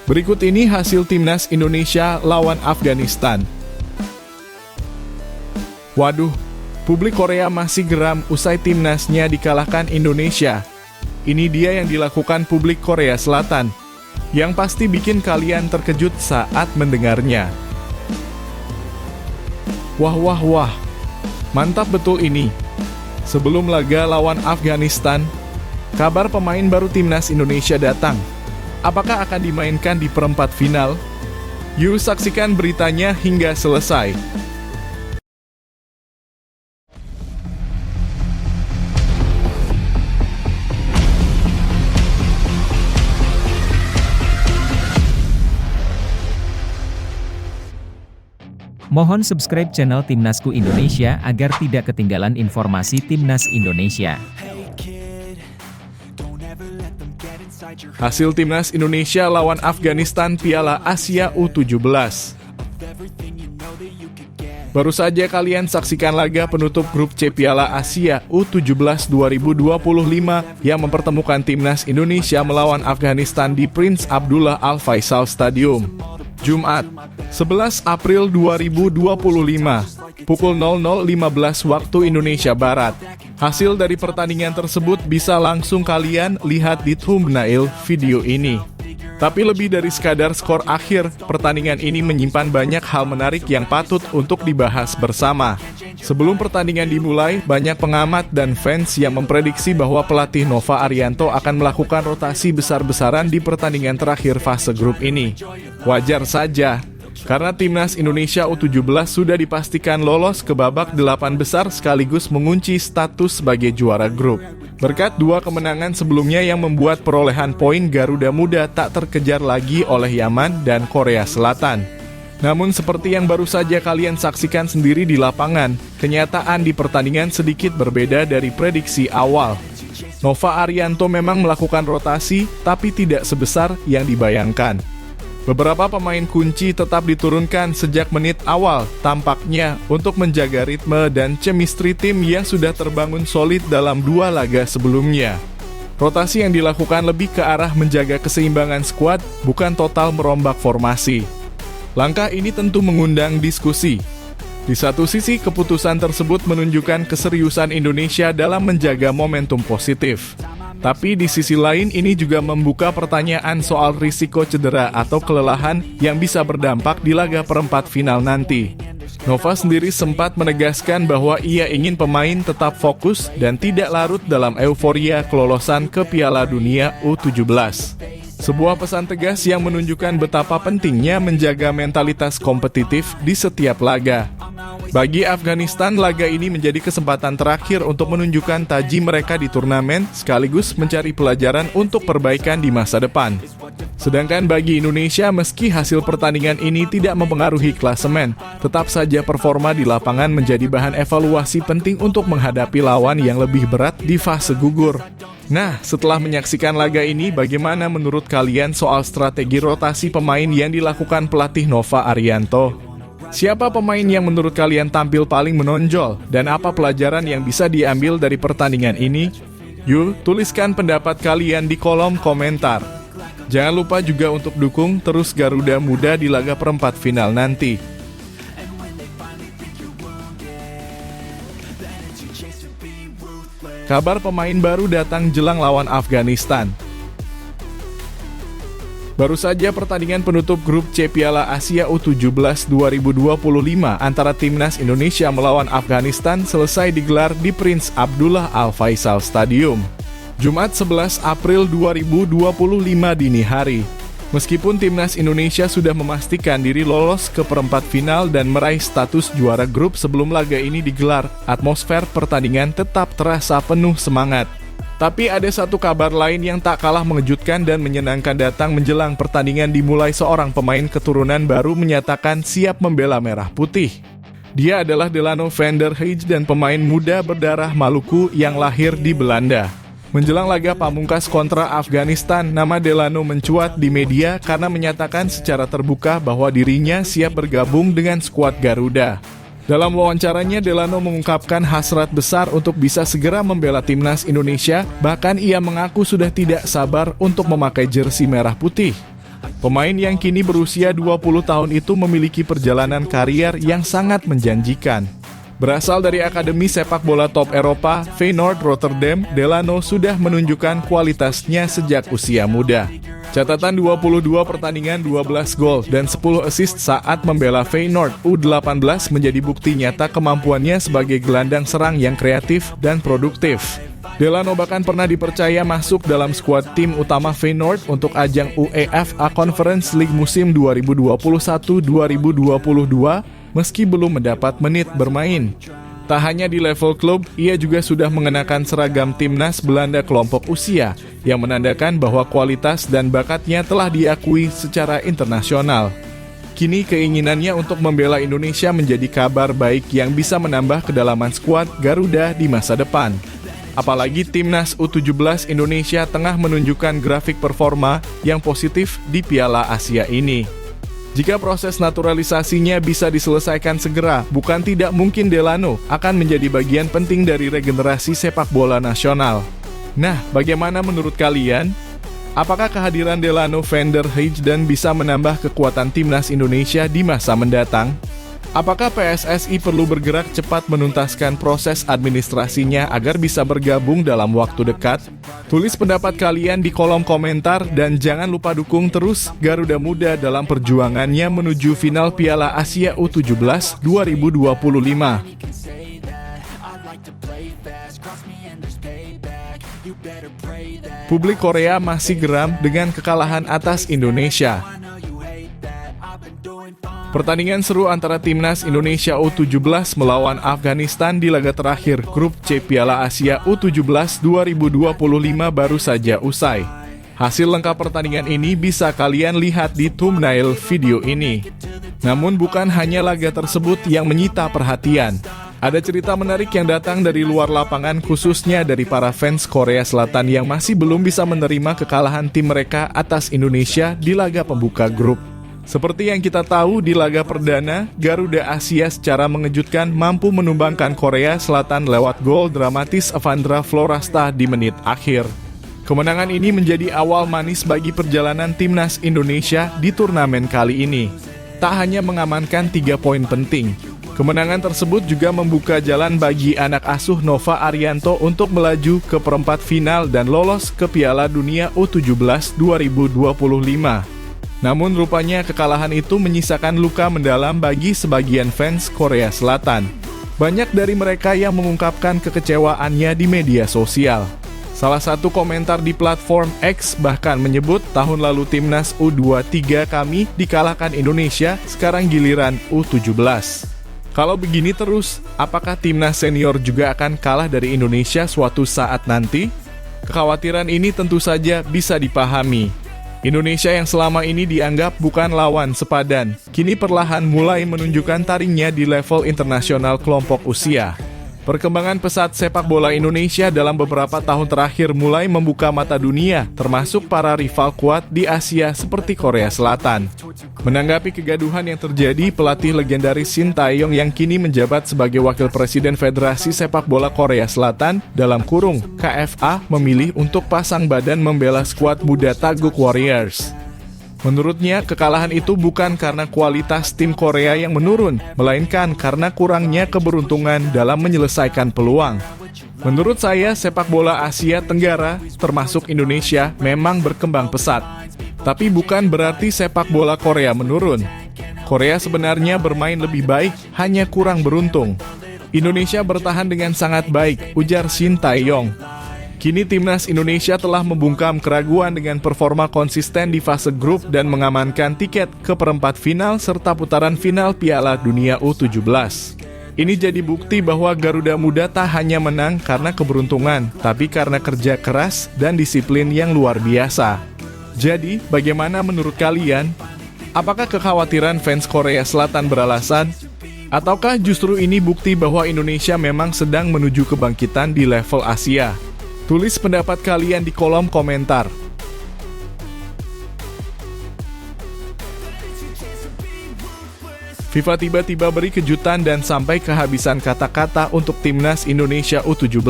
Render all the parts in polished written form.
Berikut ini hasil Timnas Indonesia lawan Afghanistan. Waduh, publik Korea masih geram usai timnasnya dikalahkan Indonesia. Ini dia yang dilakukan publik Korea Selatan, yang pasti bikin kalian terkejut saat mendengarnya. Wah, mantap betul ini. Sebelum laga lawan Afghanistan, kabar pemain baru Timnas Indonesia datang. Apakah akan dimainkan di perempat final? Yuk saksikan beritanya hingga selesai. Mohon subscribe channel Timnasku Indonesia agar tidak ketinggalan informasi Timnas Indonesia. Hasil Timnas Indonesia lawan Afghanistan Piala Asia U17. Baru saja kalian saksikan laga penutup grup C Piala Asia U17 2025 yang mempertemukan Timnas Indonesia melawan Afghanistan di Prince Abdullah Al Faisal Stadium. Jumat, 11 April 2025, pukul 00.15 waktu Indonesia Barat. Hasil dari pertandingan tersebut bisa langsung kalian lihat di thumbnail video ini. Tapi lebih dari sekadar skor akhir, pertandingan ini menyimpan banyak hal menarik yang patut untuk dibahas bersama. Sebelum pertandingan dimulai, banyak pengamat dan fans yang memprediksi bahwa pelatih Nova Arianto akan melakukan rotasi besar-besaran di pertandingan terakhir fase grup ini. Wajar saja, karena Timnas Indonesia U17 sudah dipastikan lolos ke babak 8 besar sekaligus mengunci status sebagai juara grup. Berkat dua kemenangan sebelumnya yang membuat perolehan poin Garuda Muda tak terkejar lagi oleh Yaman dan Korea Selatan. Namun seperti yang baru saja kalian saksikan sendiri di lapangan, kenyataan di pertandingan sedikit berbeda dari prediksi awal. Nova Arianto memang melakukan rotasi, tapi tidak sebesar yang dibayangkan. Beberapa pemain kunci tetap diturunkan sejak menit awal, tampaknya untuk menjaga ritme dan chemistry tim yang sudah terbangun solid dalam dua laga sebelumnya. Rotasi yang dilakukan lebih ke arah menjaga keseimbangan skuad, bukan total merombak formasi. Langkah ini tentu mengundang diskusi. Di satu sisi, keputusan tersebut menunjukkan keseriusan Indonesia dalam menjaga momentum positif. Tapi di sisi lain ini juga membuka pertanyaan soal risiko cedera atau kelelahan yang bisa berdampak di laga perempat final nanti. Nova sendiri sempat menegaskan bahwa ia ingin pemain tetap fokus dan tidak larut dalam euforia kelolosan ke Piala Dunia U17. Sebuah pesan tegas yang menunjukkan betapa pentingnya menjaga mentalitas kompetitif di setiap laga. Bagi Afghanistan, laga ini menjadi kesempatan terakhir untuk menunjukkan taji mereka di turnamen, sekaligus mencari pelajaran untuk perbaikan di masa depan. Sedangkan bagi Indonesia, meski hasil pertandingan ini tidak mempengaruhi klasemen, tetap saja performa di lapangan menjadi bahan evaluasi penting untuk menghadapi lawan yang lebih berat di fase gugur. Nah, setelah menyaksikan laga ini, bagaimana menurut kalian soal strategi rotasi pemain yang dilakukan pelatih Nova Arianto? Siapa pemain yang menurut kalian tampil paling menonjol, dan apa pelajaran yang bisa diambil dari pertandingan ini? Yuk, tuliskan pendapat kalian di kolom komentar. Jangan lupa juga untuk dukung terus Garuda Muda di laga perempat final nanti. Kabar pemain baru datang jelang lawan Afghanistan. Baru saja pertandingan penutup grup C Piala Asia U17 2025 antara Timnas Indonesia melawan Afghanistan selesai digelar di Prince Abdullah Al Faisal Stadium. Jumat 11 April 2025 dini hari. Meskipun Timnas Indonesia sudah memastikan diri lolos ke perempat final dan meraih status juara grup sebelum laga ini digelar, atmosfer pertandingan tetap terasa penuh semangat. Tapi ada satu kabar lain yang tak kalah mengejutkan dan menyenangkan datang menjelang pertandingan dimulai. Seorang pemain keturunan baru menyatakan siap membela Merah Putih. Dia adalah Delano van der Heijden dan pemain muda berdarah Maluku yang lahir di Belanda. Menjelang laga pamungkas kontra Afghanistan, nama Delano mencuat di media karena menyatakan secara terbuka bahwa dirinya siap bergabung dengan skuad Garuda. Dalam wawancaranya, Delano mengungkapkan hasrat besar untuk bisa segera membela Timnas Indonesia, bahkan ia mengaku sudah tidak sabar untuk memakai jersey merah putih. Pemain yang kini berusia 20 tahun itu memiliki perjalanan karier yang sangat menjanjikan. Berasal dari Akademi Sepak Bola Top Eropa, Feyenoord Rotterdam, Delano sudah menunjukkan kualitasnya sejak usia muda. Catatan 22 pertandingan, 12 gol, dan 10 assist saat membela Feyenoord U18 menjadi bukti nyata kemampuannya sebagai gelandang serang yang kreatif dan produktif. Delano bahkan pernah dipercaya masuk dalam skuad tim utama Feyenoord untuk ajang UEFA Conference League musim 2021-2022 meski belum mendapat menit bermain. Tak hanya di level klub, ia juga sudah mengenakan seragam timnas Belanda kelompok usia yang menandakan bahwa kualitas dan bakatnya telah diakui secara internasional. Kini keinginannya untuk membela Indonesia menjadi kabar baik yang bisa menambah kedalaman skuad Garuda di masa depan. Apalagi timnas U17 Indonesia tengah menunjukkan grafik performa yang positif di Piala Asia ini. Jika proses naturalisasinya bisa diselesaikan segera, bukan tidak mungkin Delano akan menjadi bagian penting dari regenerasi sepak bola nasional. Nah, bagaimana menurut kalian? Apakah kehadiran Delano van der Heijden bisa menambah kekuatan timnas Indonesia di masa mendatang? Apakah PSSI perlu bergerak cepat menuntaskan proses administrasinya agar bisa bergabung dalam waktu dekat? Tulis pendapat kalian di kolom komentar dan jangan lupa dukung terus Garuda Muda dalam perjuangannya menuju final Piala Asia U17 2025. Publik Korea masih geram dengan kekalahan atas Indonesia. Pertandingan seru antara timnas Indonesia U17 melawan Afghanistan di laga terakhir grup C Piala Asia U17 2025 baru saja usai. Hasil lengkap pertandingan ini bisa kalian lihat di thumbnail video ini. Namun bukan hanya laga tersebut yang menyita perhatian. Ada cerita menarik yang datang dari luar lapangan, khususnya dari para fans Korea Selatan yang masih belum bisa menerima kekalahan tim mereka atas Indonesia di laga pembuka grup. Seperti yang kita tahu, di laga perdana, Garuda Asia secara mengejutkan mampu menumbangkan Korea Selatan lewat gol dramatis Evandra Florasta di menit akhir. Kemenangan ini menjadi awal manis bagi perjalanan timnas Indonesia di turnamen kali ini. Tak hanya mengamankan 3 poin penting, kemenangan tersebut juga membuka jalan bagi anak asuh Nova Arianto untuk melaju ke perempat final dan lolos ke Piala Dunia U17 2025. Namun rupanya kekalahan itu menyisakan luka mendalam bagi sebagian fans Korea Selatan. Banyak dari mereka yang mengungkapkan kekecewaannya di media sosial. Salah satu komentar di platform X bahkan menyebut tahun lalu timnas U23 kami dikalahkan Indonesia, sekarang giliran U17. Kalau begini terus, apakah timnas senior juga akan kalah dari Indonesia suatu saat nanti? Kekhawatiran ini tentu saja bisa dipahami. Indonesia yang selama ini dianggap bukan lawan sepadan, kini perlahan mulai menunjukkan taringnya di level internasional kelompok usia. Perkembangan pesat sepak bola Indonesia dalam beberapa tahun terakhir mulai membuka mata dunia, termasuk para rival kuat di Asia seperti Korea Selatan. Menanggapi kegaduhan yang terjadi, pelatih legendaris Shin Tae-yong yang kini menjabat sebagai Wakil Presiden Federasi Sepak Bola Korea Selatan (KFA) memilih untuk pasang badan membela skuad muda Taeguk Warriors. Menurutnya, kekalahan itu bukan karena kualitas tim Korea yang menurun, melainkan karena kurangnya keberuntungan dalam menyelesaikan peluang. Menurut saya, sepak bola Asia Tenggara, termasuk Indonesia, memang berkembang pesat. Tapi bukan berarti sepak bola Korea menurun. Korea sebenarnya bermain lebih baik, hanya kurang beruntung. Indonesia bertahan dengan sangat baik, ujar Shin Tae-yong. Kini timnas Indonesia telah membungkam keraguan dengan performa konsisten di fase grup dan mengamankan tiket ke perempat final serta putaran final Piala Dunia U17. Ini jadi bukti bahwa Garuda Muda tak hanya menang karena keberuntungan, tapi karena kerja keras dan disiplin yang luar biasa. Jadi, bagaimana menurut kalian? Apakah kekhawatiran fans Korea Selatan beralasan? Ataukah justru ini bukti bahwa Indonesia memang sedang menuju kebangkitan di level Asia? Tulis pendapat kalian di kolom komentar. FIFA tiba-tiba beri kejutan dan sampai kehabisan kata-kata untuk timnas Indonesia U17.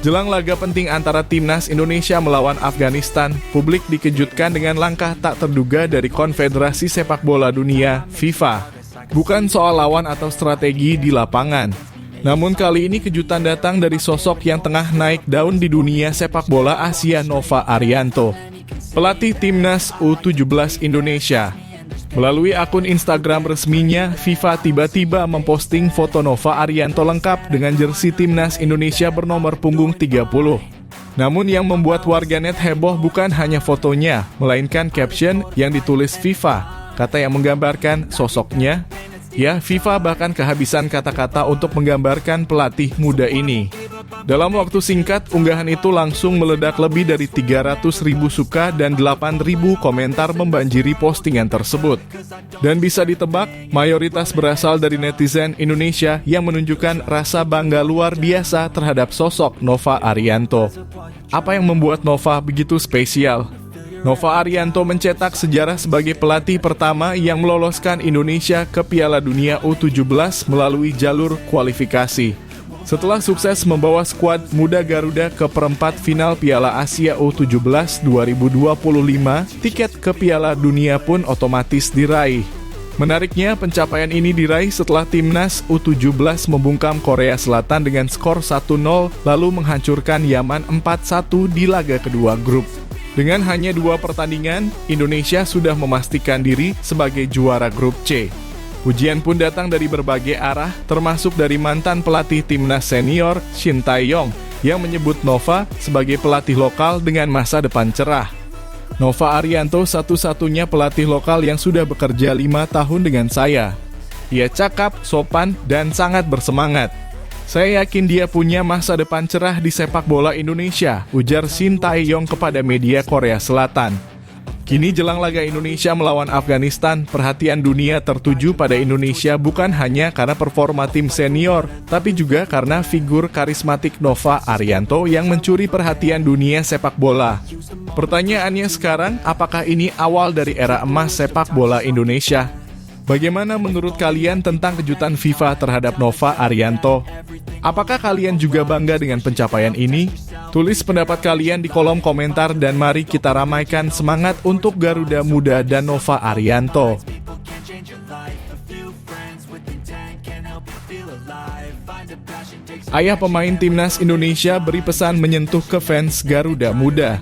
Jelang laga penting antara timnas Indonesia melawan Afghanistan, publik dikejutkan dengan langkah tak terduga dari Konfederasi Sepak Bola Dunia, FIFA. Bukan soal lawan atau strategi di lapangan. Namun kali ini kejutan datang dari sosok yang tengah naik daun di dunia sepak bola Asia, Nova Arianto, pelatih timnas U17 Indonesia. Melalui akun Instagram resminya, FIFA tiba-tiba memposting foto Nova Arianto lengkap dengan jersey timnas Indonesia bernomor punggung 30. Namun yang membuat warganet heboh bukan hanya fotonya, melainkan caption yang ditulis FIFA, kata yang menggambarkan sosoknya. Ya, FIFA bahkan kehabisan kata-kata untuk menggambarkan pelatih muda ini. Dalam waktu singkat, unggahan itu langsung meledak lebih dari 300.000 suka dan 8.000 komentar membanjiri postingan tersebut. Dan bisa ditebak, mayoritas berasal dari netizen Indonesia yang menunjukkan rasa bangga luar biasa terhadap sosok Nova Arianto. Apa yang membuat Nova begitu spesial? Nova Arianto mencetak sejarah sebagai pelatih pertama yang meloloskan Indonesia ke Piala Dunia U17 melalui jalur kualifikasi. Setelah sukses membawa skuad muda Garuda ke perempat final Piala Asia U17 2025, tiket ke Piala Dunia pun otomatis diraih. Menariknya, pencapaian ini diraih setelah timnas U17 membungkam Korea Selatan dengan skor 1-0 lalu menghancurkan Yaman 4-1 di laga kedua grup. Dengan hanya 2 pertandingan, Indonesia sudah memastikan diri sebagai juara grup C. Pujian pun datang dari berbagai arah, termasuk dari mantan pelatih timnas senior Shin Tae-yong yang menyebut Nova sebagai pelatih lokal dengan masa depan cerah. Nova Arianto satu-satunya pelatih lokal yang sudah bekerja 5 tahun dengan saya. Ia cakap, sopan, dan sangat bersemangat. Saya yakin dia punya masa depan cerah di sepak bola Indonesia, ujar Shin Tae-yong kepada media Korea Selatan. Kini jelang laga Indonesia melawan Afghanistan, perhatian dunia tertuju pada Indonesia bukan hanya karena performa tim senior, tapi juga karena figur karismatik Nova Arianto yang mencuri perhatian dunia sepak bola. Pertanyaannya sekarang, apakah ini awal dari era emas sepak bola Indonesia? Bagaimana menurut kalian tentang kejutan FIFA terhadap Nova Arianto? Apakah kalian juga bangga dengan pencapaian ini? Tulis pendapat kalian di kolom komentar dan mari kita ramaikan semangat untuk Garuda Muda dan Nova Arianto. Ayah pemain timnas Indonesia beri pesan menyentuh ke fans Garuda Muda.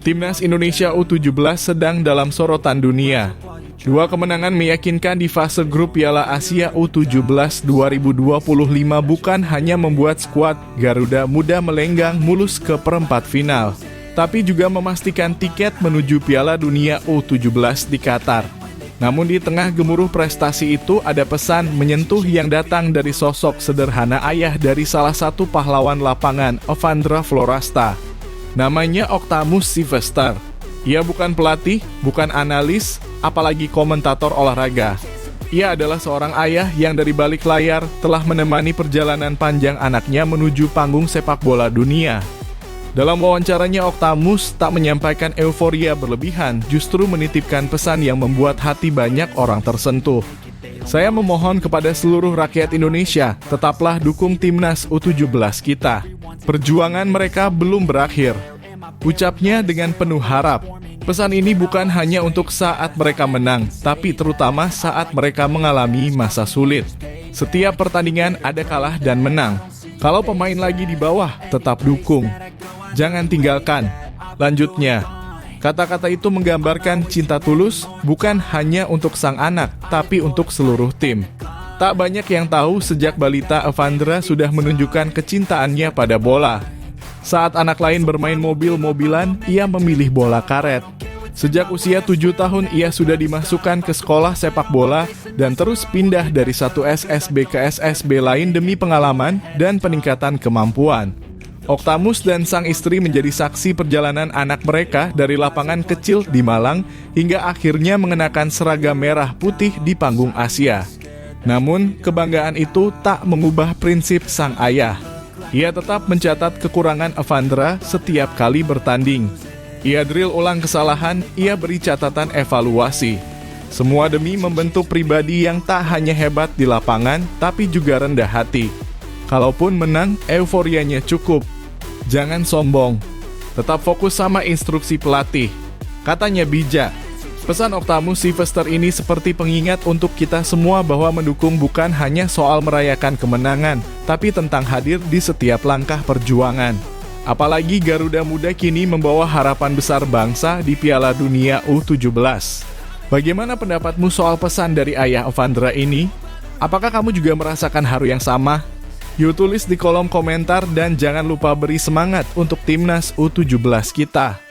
Timnas Indonesia U17 sedang dalam sorotan dunia. 2 kemenangan meyakinkan di fase grup Piala Asia U17 2025 bukan hanya membuat skuad Garuda Muda melenggang mulus ke perempat final, tapi juga memastikan tiket menuju Piala Dunia U17 di Qatar. Namun di tengah gemuruh prestasi itu ada pesan menyentuh yang datang dari sosok sederhana ayah dari salah satu pahlawan lapangan, Evandra Florasta. Namanya Octamus Sylvester. Ia bukan pelatih, bukan analis, apalagi komentator olahraga. Ia adalah seorang ayah yang dari balik layar telah menemani perjalanan panjang anaknya menuju panggung sepak bola dunia. Dalam wawancaranya, Octamus tak menyampaikan euforia berlebihan, justru menitipkan pesan yang membuat hati banyak orang tersentuh. Saya memohon kepada seluruh rakyat Indonesia, tetaplah dukung timnas U17 kita. Perjuangan mereka belum berakhir. Ucapnya dengan penuh harap. Pesan ini bukan hanya untuk saat mereka menang, tapi terutama saat mereka mengalami masa sulit. Setiap pertandingan ada kalah dan menang. Kalau pemain lagi di bawah, tetap dukung. Jangan tinggalkan. Lanjutnya, kata-kata itu menggambarkan cinta tulus bukan hanya untuk sang anak, tapi untuk seluruh tim. Tak banyak yang tahu sejak balita Evandra sudah menunjukkan kecintaannya pada bola. Saat anak lain bermain mobil-mobilan, ia memilih bola karet. Sejak usia 7 tahun, ia sudah dimasukkan ke sekolah sepak bola dan terus pindah dari satu SSB ke SSB lain demi pengalaman dan peningkatan kemampuan. Octamus dan sang istri menjadi saksi perjalanan anak mereka dari lapangan kecil di Malang hingga akhirnya mengenakan seragam merah putih di panggung Asia. Namun, kebanggaan itu tak mengubah prinsip sang ayah. Ia tetap mencatat kekurangan Evandra setiap kali bertanding. Ia drill ulang kesalahan, ia beri catatan evaluasi. Semua demi membentuk pribadi yang tak hanya hebat di lapangan, tapi juga rendah hati. Kalaupun menang, euforianya cukup. Jangan sombong. Tetap fokus sama instruksi pelatih. Katanya bijak. Pesan Optamus Silvester ini seperti pengingat untuk kita semua bahwa mendukung bukan hanya soal merayakan kemenangan, tapi tentang hadir di setiap langkah perjuangan. Apalagi Garuda Muda kini membawa harapan besar bangsa di Piala Dunia U17. Bagaimana pendapatmu soal pesan dari ayah Ovandra ini? Apakah kamu juga merasakan haru yang sama? Yuk tulis di kolom komentar dan jangan lupa beri semangat untuk timnas U17 kita.